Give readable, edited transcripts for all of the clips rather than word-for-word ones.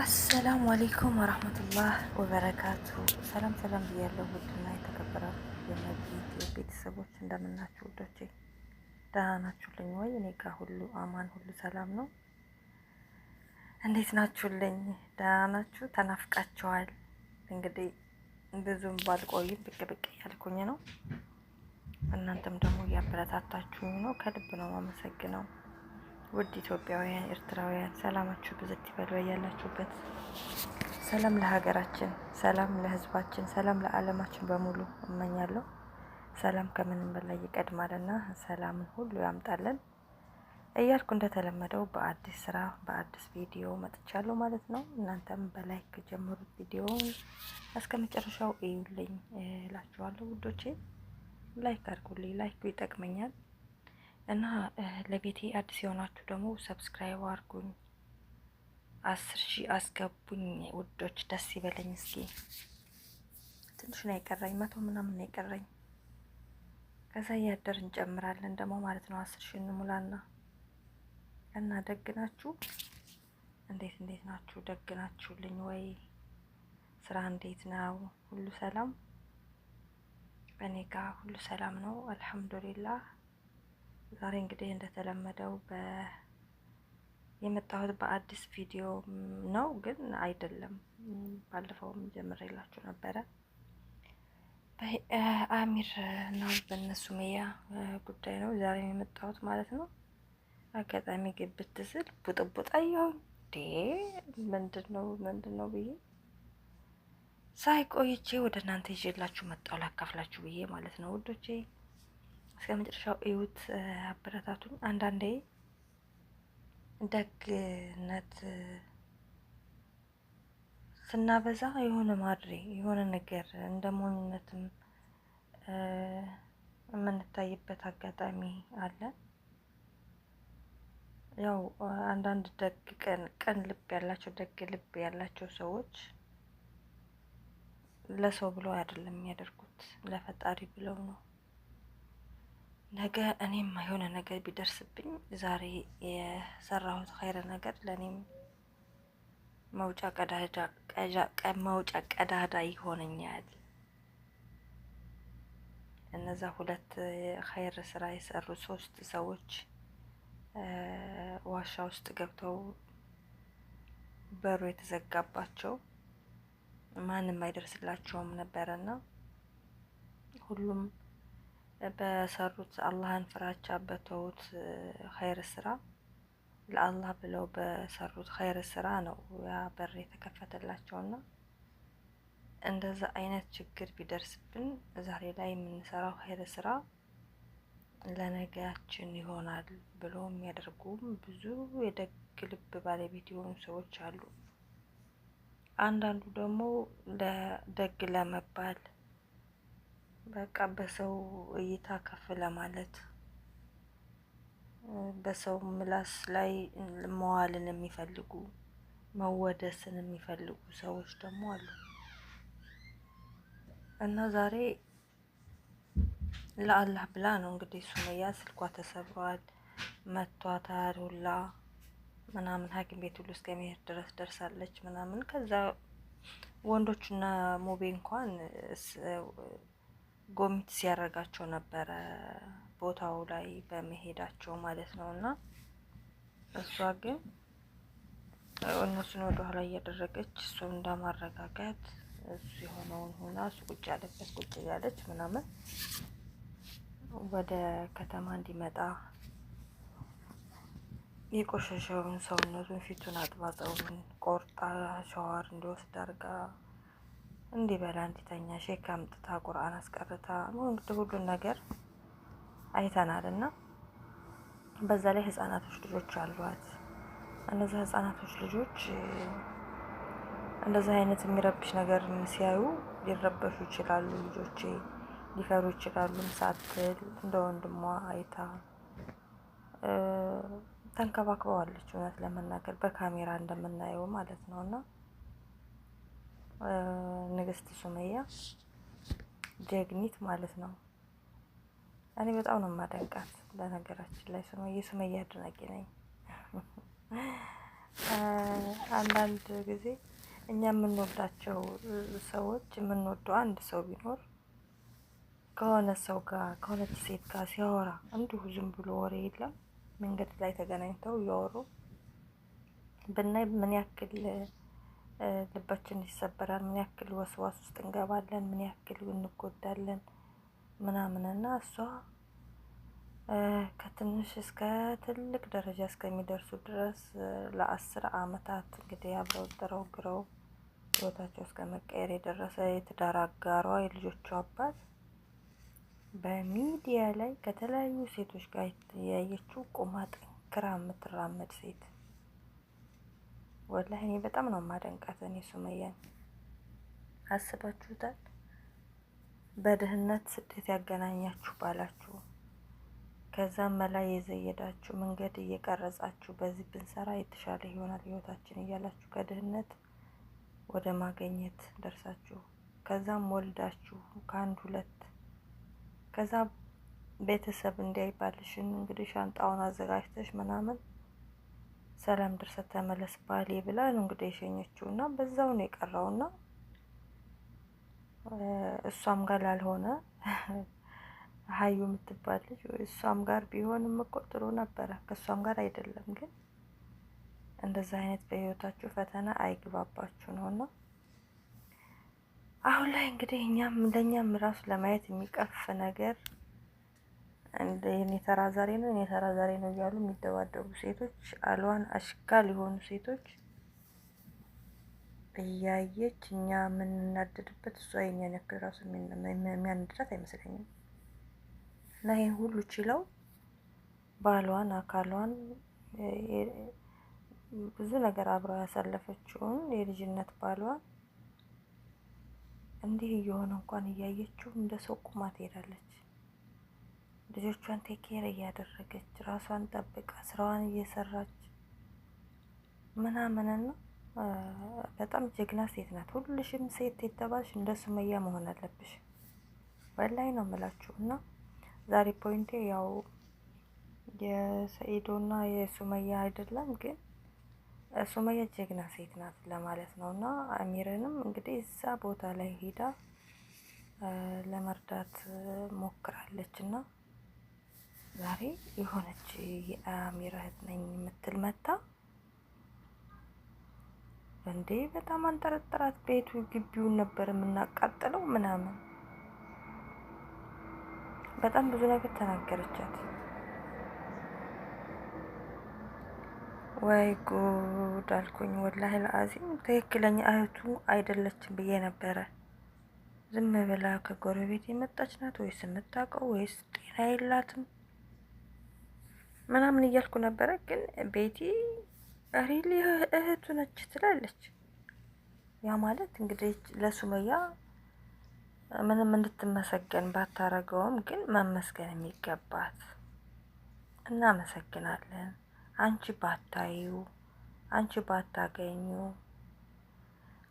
አሰላሙ አሌይኩም ወረህመቱላህ ወበረካቱ። ሰላም ሰላም ብያለሁ። ውድና የተከበራችሁ የነዚህ ቤተሰቦች እንደምናችሁ ውዶቼ፣ ደህና ናችሁልኝ ወይ? እኔ ጋር ሁሉ አማን፣ ሁሉ ሰላም ነው። እንዴት ናችሁልኝ? ደህና ናችሁ? ተናፍቃችኋል። እንግዲህ ብዙም ባልቆይም ብቅ ብቅ እያልኩኝ ነው። እናንተም ደግሞ እያበረታታችሁኝ ነው። ከልብ ነው የማመሰግነው። ውድ ኢትዮጵያውያን፣ ኤርትራውያን ሰላማችሁ ብዝት ይበል በያላችሁበት። ሰላም ለሀገራችን፣ ሰላም ለሕዝባችን፣ ሰላም ለዓለማችን በሙሉ እመኛለሁ። ሰላም ከምንም በላይ ይቀድማልና ሰላምን ሁሉ ያምጣለን እያልኩ እንደተለመደው በአዲስ ስራ በአዲስ ቪዲዮ መጥቻለሁ ማለት ነው። እናንተም በላይክ ጀምሩት፣ ቪዲዮውን እስከ መጨረሻው እዩልኝ እላችኋለሁ ውዶቼ። ላይክ አድርጉልኝ፣ ላይኩ ይጠቅመኛል። እና ለቤቴ አዲስ የሆናችሁ ደግሞ ሰብስክራይብ አድርጉኝ፣ 10,000 አስገቡኝ ውዶች፣ ደስ ይበለኝ። እስኪ ትንሽ ነው የቀረኝ፣ 100 ምናምን ነው የቀረኝ። ከዛ እያደር እንጨምራለን ደግሞ ማለት ነው። 10,000 እንሙላና እና ደግናችሁ እንዴት ናችሁ? ደግናችሁልኝ ወይ? ስራ እንዴት ነው? ሁሉ ሰላም? በእኔ ጋር ሁሉ ሰላም ነው አልሐምዱሊላህ። ዛሬ እንግዲህ እንደተለመደው የመጣሁት በአዲስ ቪዲዮ ነው፣ ግን አይደለም። ባለፈውም ጀምሬላችሁ ነበረ በአሚር እና በነሱመያ ጉዳይ ነው ዛሬ የመጣሁት ማለት ነው። አጋጣሚ ግብት ስል ቡጥቡጥ አየሁኝ። ምንድን ነው ብዬ ሳይቆይቼ ወደ እናንተ ይዤላችሁ መጣሁ፣ ላካፍላችሁ ብዬ ማለት ነው ውዶቼ። እስከ መጨረሻው እዩት፣ አበረታቱኝ። አንዳንዴ ደግነት ስናበዛ የሆነ ነገር እንደ ሞኝነትም የምንታይበት አጋጣሚ አለ። ያው አንዳንድ ቀን ልብ ያላቸው ሰዎች ለሰው ብለው አይደለም የሚያደርጉት፣ ለፈጣሪ ብለው ነው። ነገ እኔም የሆነ ነገር ቢደርስብኝ ዛሬ የሰራሁት ኸይረ ነገር ለእኔም መውጫ ቀዳዳ ይሆነኛል። እነዛ 2 ኸይር ስራ የሰሩ 3 ሰዎች ዋሻ ውስጥ ገብተው በሩ የተዘጋባቸው ማንም አይደርስላቸውም ነበረና ሁሉም በሰሩት አላህን ፍራቻ በተውት ኸይር ስራ ለአላህ ብለው በሰሩት ኸይር ስራ ነው ያ በር የተከፈተላቸውና እንደዛ አይነት ችግር ቢደርስብን ዛሬ ላይ የምንሰራው ኸይር ስራ ለነገያችን ይሆናል ብሎ የሚያደርጉም ብዙ የደግ ልብ ባለቤት የሆኑ ሰዎች አሉ። አንዳንዱ ደግሞ ለደግ ለመባል በቃ በሰው እይታ ከፍ ለማለት በሰው ምላስ ላይ መዋልን የሚፈልጉ መወደስን የሚፈልጉ ሰዎች ደግሞ አሉ። እና ዛሬ ለአላህ ብላ ነው እንግዲህ ሱመያ ስልኳ ተሰብሯል፣ መቷታል ሁላ ምናምን ሐኪም ቤት ሁሉ እስከመሄድ ድረስ ደርሳለች ምናምን። ከዛ ወንዶችና ሙቤ እንኳን ጎሚት ሲያደርጋቸው ነበረ ቦታው ላይ በመሄዳቸው ማለት ነው። እና እሷ ግን እነሱን ወደ ኋላ እያደረገች እሱ እንደማረጋጋት እሱ የሆነውን ሆና እሱ ቁጭ ያለበት ቁጭ ያለች ምናምን ወደ ከተማ እንዲመጣ የቆሸሸውን ሰውነቱን ፊቱን አጥባ ፀጉሩን ቆርጣ ሻዋር እንዲወስድ አድርጋ እንዲበላ እንዲተኛ ሼክ አምጥታ ቁርአን አስቀርታ እንግዲህ ሁሉን ነገር አይተናል። እና በዛ ላይ ህፃናቶች ልጆች አሏት። እነዚህ ህፃናቶች ልጆች እንደዚህ አይነት የሚረብሽ ነገር ሲያዩ ሊረበሹ ይችላሉ። ልጆቼ ሊፈሩ ይችላሉ። ሳትል እንደ ወንድሟ አይታ ተንከባክበዋለች። እውነት ለመናገር በካሜራ እንደምናየው ማለት ነው። እና ንግስት ሱመያ ጀግኒት ማለት ነው። እኔ በጣም ነው የማደንቃት። በነገራችን ላይ ሱመያ አድናቂ ነኝ። አንዳንድ ጊዜ እኛ የምንወዳቸው ሰዎች የምንወደው አንድ ሰው ቢኖር ከሆነ ሰው ጋር ከሆነች ሴት ጋር ሲያወራ እንዲሁ ዝም ብሎ ወሬ የለም መንገድ ላይ ተገናኝተው እያወሩ ብናይ ምን ያክል ልባችን ይሰበራል፣ ምን ያክል ወስዋስ ውስጥ እንገባለን፣ ምን ያክል እንጎዳለን ምናምን እና እሷ ከትንሽ እስከ ትልቅ ደረጃ እስከሚደርሱ ድረስ ለ10 አመታት እንግዲህ አብረው ጥረው ግረው ህይወታቸው እስከ መቀየር የደረሰ የትዳር አጋሯ የልጆቿ አባት በሚዲያ ላይ ከተለያዩ ሴቶች ጋር ያየችው ቁማ ጠንክራ የምትራመድ ሴት ወላሂ እኔ በጣም ነው ማደንቃት። እኔ ሱመያን አስባችሁታል? በድህነት ስደት ያገናኛችሁ ባላችሁ ከዛም መላ የዘየዳችሁ መንገድ እየቀረጻችሁ በዚህ ብንሰራ የተሻለ ይሆናል ህይወታችን እያላችሁ ከድህነት ወደ ማገኘት ደርሳችሁ ከዛም ወልዳችሁ ከአንድ ሁለት ከዛ ቤተሰብ እንዲያይባልሽን እንግዲህ ሻንጣውን አዘጋጅተሽ ምናምን ሰላም ድርሰት ተመለስ ባሌ ብላ ነው እንግዲህ የሸኘችው እና በዛው ነው የቀረውና እሷም ጋር ላልሆነ ሀዩ የምትባል ልጅ እሷም ጋር ቢሆንም እኮ ጥሩ ነበረ። ከእሷም ጋር አይደለም ግን እንደዛ አይነት በህይወታችሁ ፈተና አይግባባችሁ ነውና አሁን ላይ እንግዲህ ለኛም ራሱ ለማየት የሚቀፍ ነገር እንደ የኔ ተራ ዛሬ ነው የኔ ተራ ዛሬ ነው እያሉ የሚደባደቡ ሴቶች አልዋን አሽካል የሆኑ ሴቶች እያየች እኛ የምንናደድበት እሷ የኛን ያክል ራሱ የሚያንድራት አይመስለኝም። እና ይሄን ሁሉ ችለው ባሏን አካሏን ብዙ ነገር አብረው ያሳለፈችውን የልጅነት ባሏን እንዲህ እየሆነ እንኳን እያየችው እንደ ሰው ቁማ ትሄዳለች። ልጆቿን ቴኬር እያደረገች ራሷን ጠብቃ ስራዋን እየሰራች ምናምንና በጣም ጀግና ሴት ናት። ሁልሽም ሴት የተባልሽ እንደ ሱመያ መሆን አለብሽ። ወላይ ነው የምላችሁ። እና ዛሬ ፖይንቴ ያው የሰኢዶና የሱመያ አይደለም ግን ሱመያ ጀግና ሴት ናት ለማለት ነው። እና አሚርንም እንግዲህ እዛ ቦታ ላይ ሄዳ ለመርዳት ሞክራለች። እና ዛሬ የሆነች የአሚር እህት ነኝ የምትል መታ እንዴ በጣም አንጠረጠራት። ቤቱ ግቢውን ነበር የምናቃጥለው ምናምን በጣም ብዙ ነገር ተናገረቻት። ወይ ጉድ አልኩኝ ወላሂ ለአዚም ትክክለኛ እህቱ አይደለችም ብዬ ነበረ። ዝም ብላ ከጎረቤት የመጣች ናት ወይስ የምታውቀው ወይስ ጤና የላትም ምናምን እያልኩ ነበረ። ግን ቤቲ ሪሊ እህቱ ነች ትላለች። ያ ማለት እንግዲህ ለሱመያ ምንም እንድትመሰገን ባታረገውም ግን መመስገን የሚገባት እናመሰግናለን። አንቺ ባታዩ አንቺ ባታገኙ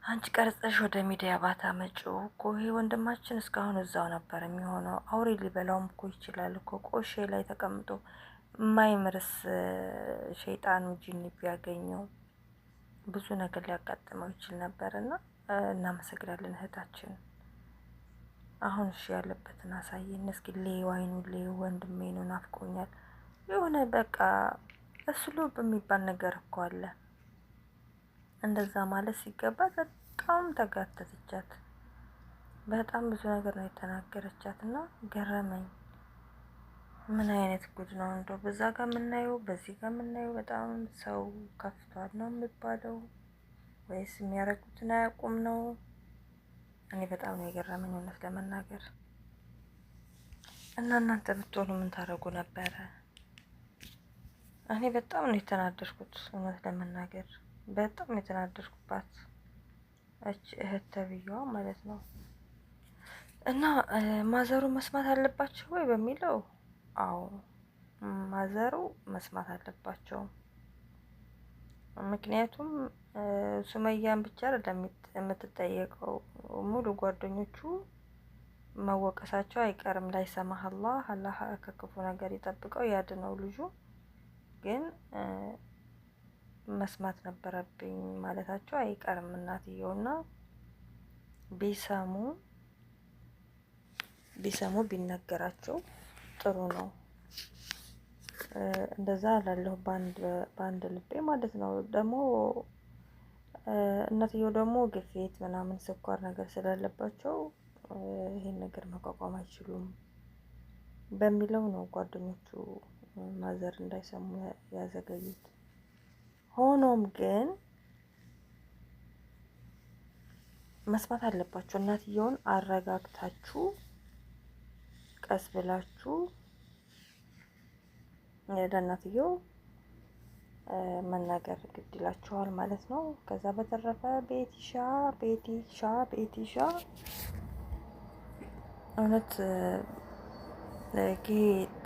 አንቺ ቀርጸሽ ወደ ሚዲያ ባታመጪው እኮ ይሄ ወንድማችን እስካሁን እዛው ነበር የሚሆነው። አውሬ ሊበላውም እኮ ይችላል እኮ ቆሼ ላይ ተቀምጦ የማይምርስ ሸይጣኑ ጂኒ ቢያገኘው ብዙ ነገር ሊያጋጥመው ይችል ነበር። እና እናመሰግናለን እህታችን። አሁን እሺ ያለበትን አሳየን እስኪ። ሌው አይኑ ሌው ወንድሜ ነው ናፍቆኛል። የሆነ በቃ እስሉብ የሚባል ነገር እኮ አለ። እንደዛ ማለት ሲገባ በጣም ተጋተተቻት። በጣም ብዙ ነገር ነው የተናገረቻት እና ገረመኝ። ምን አይነት ጉድ ነው እንደው በዛ ጋር የምናየው በዚህ ጋር የምናየው። በጣም ሰው ከፍቷል ነው የሚባለው ወይስ የሚያደርጉትን አያውቁም ነው? እኔ በጣም ነው የገረመኝ እውነት ለመናገር። እና እናንተ ብትሆኑ ምን ታደርጉ ነበረ? እኔ በጣም ነው የተናደድኩት እውነት ለመናገር በጣም የተናደድኩባት እች እህት ተብዬዋ ማለት ነው። እና ማዘሩ መስማት አለባቸው ወይ በሚለው አዎ ማዘሩ መስማት አለባቸው። ምክንያቱም ሱመያን ብቻ አይደለም የምትጠየቀው፣ ሙሉ ጓደኞቹ መወቀሳቸው አይቀርም። ላይሰማህ አላህ ከክፉ ነገር ይጠብቀው ያድነው ልጁ። ግን መስማት ነበረብኝ ማለታቸው አይቀርም። እናትየውና ቢሰሙ ቢነገራቸው ጥሩ ነው። እንደዛ እላለሁ በአንድ ልቤ ማለት ነው። ደግሞ እናትየው ደግሞ ግፊት ምናምን ስኳር ነገር ስላለባቸው ይሄን ነገር መቋቋም አይችሉም በሚለው ነው ጓደኞቹ ማዘር እንዳይሰሙ ያዘገዩት። ሆኖም ግን መስማት አለባቸው። እናትየውን አረጋግታችሁ ቀስ ብላችሁ ለእናትየው መናገር ግድ ይላችኋል ማለት ነው። ከዛ በተረፈ ቤቲሻ እውነት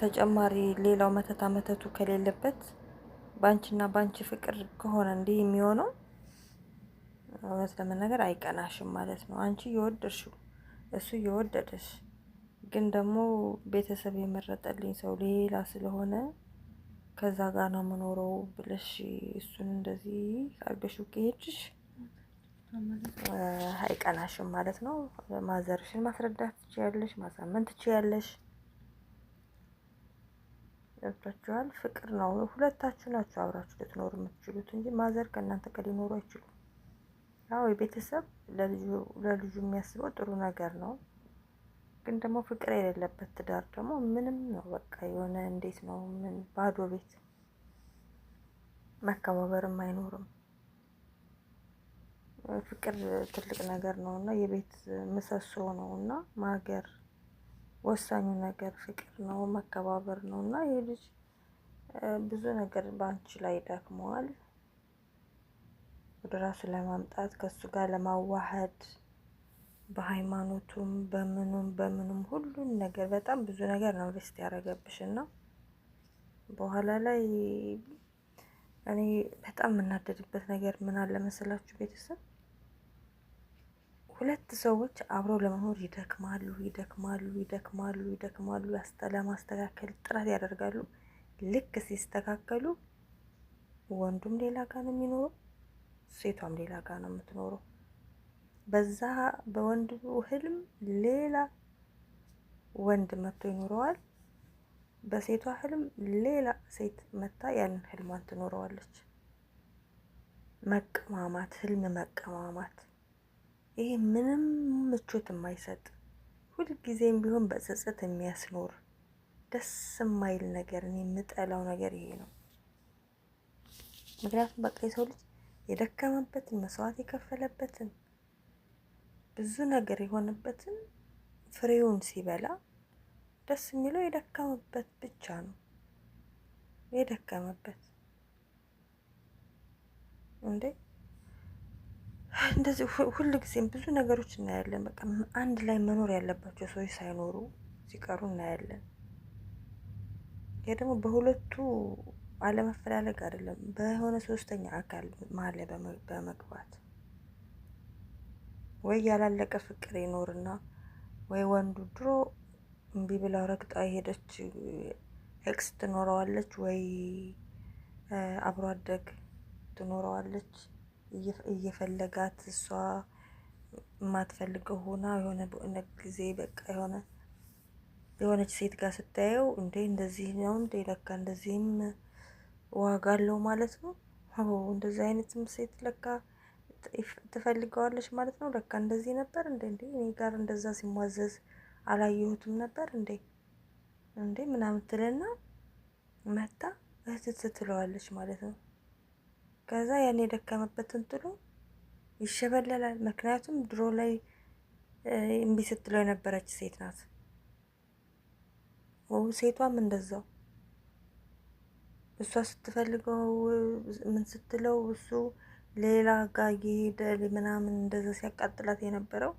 ተጨማሪ ሌላው መተቱ ከሌለበት ባንቺና ባንቺ ፍቅር ከሆነ እንዲህ የሚሆነው እውነት ለመናገር አይቀናሽም ማለት ነው። አንቺ እየወደድሽው እሱ እየወደደሽ ግን ደግሞ ቤተሰብ የመረጠልኝ ሰው ሌላ ስለሆነ ከዛ ጋር ነው የምኖረው ብለሽ እሱን እንደዚህ አርገሽው ከሄድሽ አይቀናሽም ማለት ነው። ማዘርሽን ማስረዳት ትችያለሽ፣ ማሳመን ትችያለሽ። ገብቷችኋል? ፍቅር ነው። ሁለታችሁ ናችሁ አብራችሁ ልትኖሩ የምትችሉት እንጂ ማዘር ከእናንተ ጋር ሊኖሩ አይችሉም። ያው የቤተሰብ ለልጁ የሚያስበው ጥሩ ነገር ነው። ግን ደግሞ ፍቅር የሌለበት ትዳር ደግሞ ምንም ነው። በቃ የሆነ እንዴት ነው ምን ባዶ ቤት፣ መከባበርም አይኖርም። ፍቅር ትልቅ ነገር ነው እና የቤት ምሰሶ ነው እና ማገር ወሳኙ ነገር ፍቅር ነው፣ መከባበር ነው እና ይሄ ልጅ ብዙ ነገር በአንቺ ላይ ደክመዋል። ወደ ራሱ ለማምጣት ከሱ ጋር ለማዋሃድ በሃይማኖቱም በምኑም ሁሉን ነገር በጣም ብዙ ነገር ነው ሪስክ ያደረገብሽ እና በኋላ ላይ እኔ በጣም የምናደድበት ነገር ምን አለ መሰላችሁ ቤተሰብ፣ ሁለት ሰዎች አብረው ለመኖር ይደክማሉ፣ ለማስተካከል ጥረት ያደርጋሉ። ልክ ሲስተካከሉ ወንዱም ሌላ ጋር ነው የሚኖረው፣ ሴቷም ሌላ ጋር ነው የምትኖረው። በዛ በወንዱ ህልም ሌላ ወንድ መጥቶ ይኖረዋል፣ በሴቷ ህልም ሌላ ሴት መታ ያንን ህልሟን ትኖረዋለች። መቀማማት፣ ህልም መቀማማት፣ ይሄ ምንም ምቾት የማይሰጥ ሁልጊዜም ቢሆን በጸጸት የሚያስኖር ደስ የማይል ነገር፣ እኔ የምጠላው ነገር ይሄ ነው። ምክንያቱም በቃ የሰው ልጅ የደከመበትን መስዋዕት የከፈለበትን ብዙ ነገር የሆነበትን ፍሬውን ሲበላ ደስ የሚለው የደከመበት ብቻ ነው። የደከመበት እንዴ እንደዚህ ሁሉ ጊዜም ብዙ ነገሮች እናያለን። በቃ አንድ ላይ መኖር ያለባቸው ሰዎች ሳይኖሩ ሲቀሩ እናያለን። ይሄ ደግሞ በሁለቱ አለመፈላለግ አይደለም፣ በሆነ ሶስተኛ አካል መሀል ላይ በመግባት ወይ ያላለቀ ፍቅር ይኖርና ወይ ወንዱ ድሮ እምቢ ብላ ረግጣ የሄደች ኤክስ ትኖረዋለች፣ ወይ አብሮ አደግ ትኖረዋለች እየፈለጋት እሷ የማትፈልገው ሆና የሆነ ጊዜ በቃ የሆነች ሴት ጋር ስታየው እንዴ እንደዚህ ነው እንዴ ለካ እንደዚህም ዋጋ አለው ማለት ነው። እንደዚህ አይነትም ሴት ለካ ትፈልገዋለች ማለት ነው። ለካ እንደዚህ ነበር እንዴ እኔ ጋር እንደዛ ሲሟዘዝ አላየሁትም ነበር እንዴ ምናምን ትልና መታ እህት ትለዋለች ማለት ነው። ከዛ ያን የደከመበትን ጥሎ ይሸበለላል። ምክንያቱም ድሮ ላይ እምቢ ስትለው የነበረች ሴት ናት። ሴቷም እንደዛው እሷ ስትፈልገው ምን ስትለው እሱ ሌላ ጋር እየሄደ ምናምን እንደዛ ሲያቃጥላት የነበረው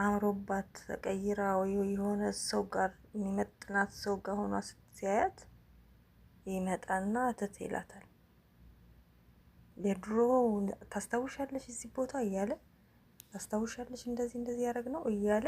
አምሮባት ተቀይራ ወይ የሆነ ሰው ጋር የሚመጥናት ሰው ጋር ሆኗ ስትያያት ይመጣና እትት ይላታል። የድሮ ታስታውሻለሽ እዚህ ቦታ እያለ ታስታውሻለሽ እንደዚህ ያደረግ ነው እያለ